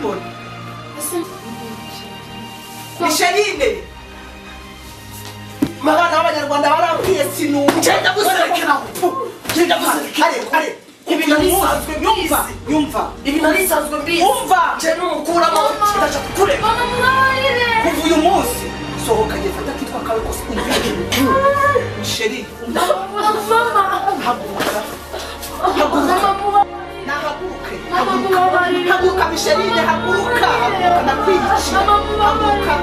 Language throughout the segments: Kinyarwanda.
mbona Micheline Mabana b'Abanyarwanda barabwiye sinumva Genda guserekera Genda guserekera Kare ibi narisanzwe yumva ibi narisanzwe mbizi umva je n'umukuramo ndaje kukureka mama mubabarire kuva uyu munsi sohoka gifata kitwa kawe kose Micheline mama haguruka nahaguruke haguruka Micheline haguruka nakwica haguruka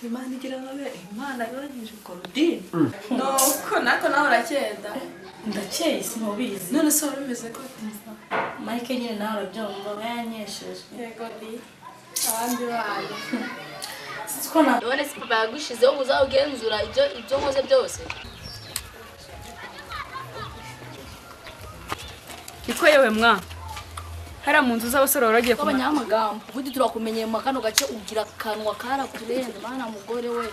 Imana igira ngabe Imana yoheje Korodine nuko nako nawe urakenda ndakeye simubizi none se bimeze ko Mike nyine nawe arabyumva bayanyesheje yego di abandi bayo siko na none se papa yagushizeho uzawugenzura ibyo nkoze byose Kitwa yewe mwa hara mu nzu z'abasore waragiye ko abanyamagambo ubundi turakumenyeye mu kano gace ugira kanwa karakurenze mana mugore we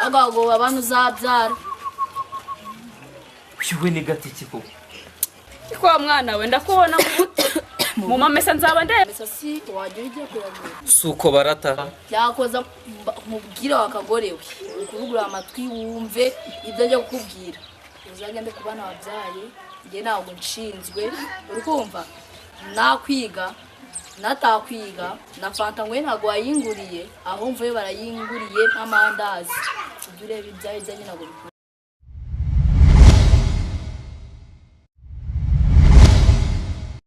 agago abantu uzabyara Uwe ni gatiki ko Kwa mwana we ndakubona mu mamesa nzaba ndebe mesasi wajya ugiye kuyagura suko barata yakoza mubwira wakagore we ukuvugura amatwi wumve ibyo ajya kukubwira uzagende kubana wabyaye nge ntabwo nshinzwe urukumva nakwiga natakwiga na fanta ngwe ntabwo wayinguriye aho mvuye barayinguriye n'amandazi ibyo ureba ibyaye byanye ntabwo